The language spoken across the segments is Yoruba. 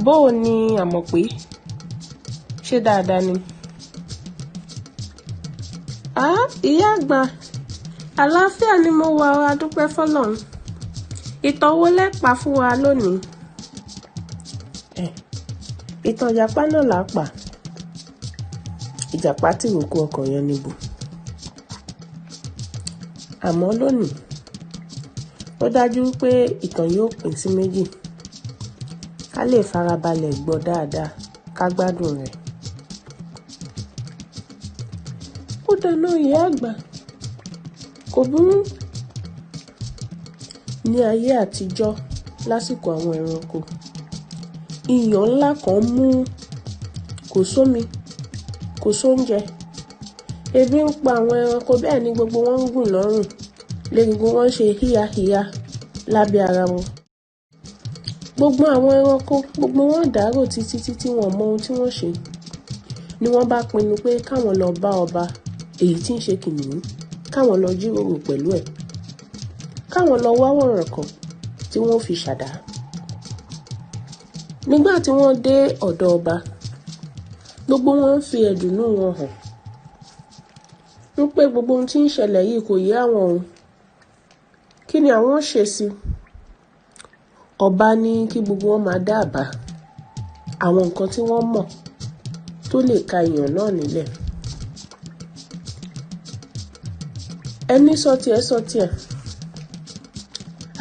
Bó o ní àmọ̀ pé ṣé dáadáa ni? Ìyá àgbà, àlàáfíà ni mo wà, a dúpẹ́ fọ́lọ́run. Ìtàn wo lẹ pa fún wa lónìí? Ìtàn ìjàpá náà là á pa. Ìjàpá tí ìrókò ọkọ̀ yẹn níbo. Àmọ́ lónìí, ó dájú pé ìtàn yóò pín sí méjì. Ká lè farabalẹ̀ gbọ́ dáadáa, ká gbádùn rẹ̀. Ó dáná ìyá àgbà, kò burú. Ní ayé àtijọ́, lásìkò àwọn ẹranko, ìyàn ńlá kan mú, kò sómi, kò sóúnjẹ. Ebi ń pa àwọn ẹranko, bẹ́ẹ̀ ni gbogbo wọn ń gùn lọ́rùn. Légungun wọn ṣe híyahíya lábẹ́ ara wọn. Gbogbo àwọn ẹranko, gbogbo wọn dàárò títí wọn mọ ohun tí wọ́n ṣe. Ni wọ́n bá pinnu pé káwọn lọ bá ọba, èyí tí ń ṣe kìnìún, káwọn lọ jíròrò pẹ̀lú ẹ̀. Káwọn lọ wá wọ̀ràn kan tí wọ́n fi ṣàdá. Nígbà tí wọ́n dé ọ̀dọ̀ ọba, gbogbo wọn ń fi ẹ̀dùnnú wọn hàn. Pé gbogbo ohun tí ń ṣẹlẹ̀ yìí kò yé àwọn òun. Kí ni àwọn ṣe sí? Ọba ní kí gbogbo wọn máa dá àbá àwọn nǹkan tí wọ́n mọ̀ tó lè ka ìyàn náà nílẹ̀. Ẹni sọ tiẹ̀.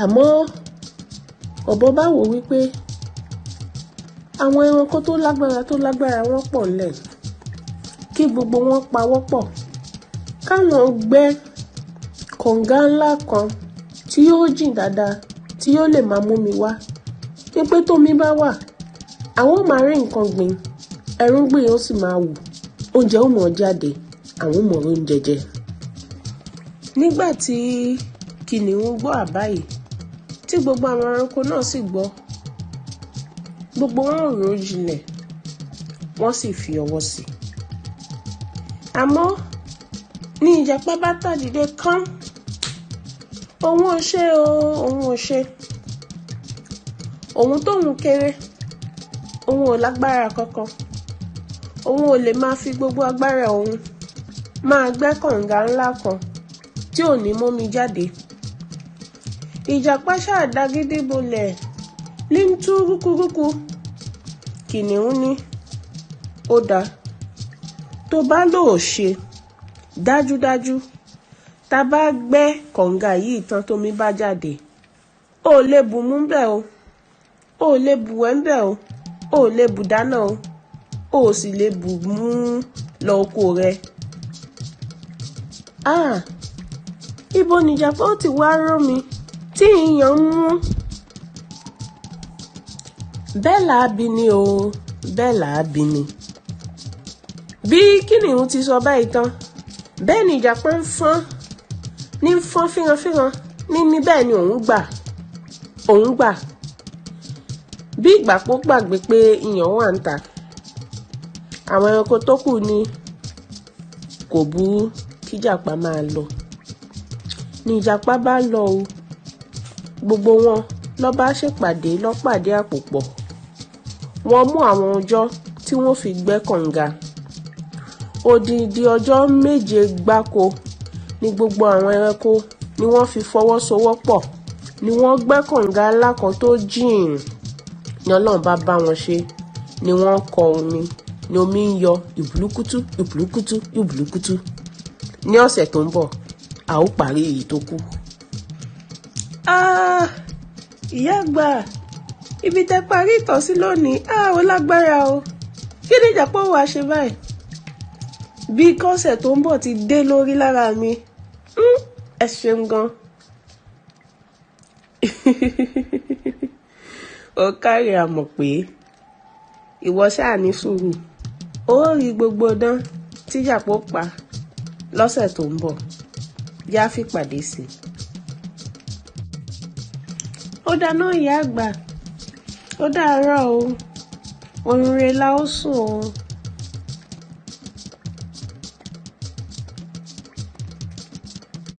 Àmọ́ ọ̀bọ bá wò wípé àwọn ẹranko tó lágbára wọ́n pọ̀ ńlẹ̀. Kí gbogbo wọn pawọ́pọ̀. Káwọn gbẹ́ kànga ńlá kan tí yóò jìn dáadáa, tí yóò lè máa mú mi wá. Pé tómi bá wà, àwọn máa rí nǹkan gbìn, ẹrúgbìn ó sì máa wù, oúnjẹ ó mọ̀ jáde, àwọn mọ̀ oúnjẹ jẹ. Nígbà tí kìnìún gbọ́ àbá yìí, tí gbogbo àwọn ẹranko náà sì gbọ́, gbogbo wọn rò jinlẹ̀, wọ́n sì fi ọwọ́ sí. Àmọ́ ní ìjàpá bá tàdídé kán. Òun ò ṣe. Òun tóun kéré, òun ò lágbára kankan. Òun ò lè máa fi gbogbo agbára òun máa gbẹ́ kànga ńlá kan tí ò ní mómi jáde. Ìjàpá ṣáà dagídí bolẹ̀ ní tú rúkúrúkú. Kìnìún ní, ó dáa, tó bá lòó ṣe, dájúdájú, tá bá gbẹ́ kànga yìí tán tómi bá jáde, ó lè bù mú bẹ́ẹ̀ o, ó lè bù wẹ̀ bẹ́ẹ̀ o, ó lè bù dáná o, ó sì lè bù mú lọ oko rẹ. Ibo ni ìjàpá ó ti wá rán mi tí ìyàn mú? Bẹ́ẹ̀ làá bí ni o, bẹ́ẹ̀ làá bí ni. Bí kìnìún ti sọ báyìí tán, bẹ́ẹ̀ ni ìjàpá ń fọ́n fíranfíran ní bẹ́ẹ̀ ni òun gbà. Bí ìgbàpọ̀ gbàgbé pé ìyàn wà ń ta. Àwọn ẹranko tó kù ní kò burú kí ìjàpá máa lọ. Ni ìjàpá bá lọ o. Gbogbo wọn lọ bá ṣèpàdé lọ́pàdé àpòpọ̀. Wọ́n mú àwọn ọjọ́ tí wọ́n fi gbẹ́ kànga. Odidi ọjọ́ 7 gbáko ni gbogbo àwọn ẹranko ni wọ́n fi fọwọ́sowọ́pọ̀, ni wọ́n gbẹ́ kànga ńlá kan tó jìn. Ni Ọlọ́run bá wọn ṣe, ni wọ́n kọ omi, ni omi ń yọ ìbùlùkútù. Ní ọ̀sẹ̀ tó ń bọ̀, a ó parí èyí tó kù. Ìyá àgbà, ibi tẹ́ parí ìtàn sí lónìí, ó lágbára o. Kí ni ìjàpá wá ṣe báyìí? Bí kọ́sẹ̀ tó ń bọ̀ ti dé lórí lára mi. Ẹ ṣeun gan. Ó kárí àmọ̀ pé ìwọ ṣáà ní sùúrù. Ó rí gbogbo dán tí ìjàpá pa lọ́sẹ̀ tó ń bọ̀. Yá fi pàdé sí. Ó dáná ìyá àgbà. Ó dàárọ̀ o. Orun rẹ̀ la ó sùn o.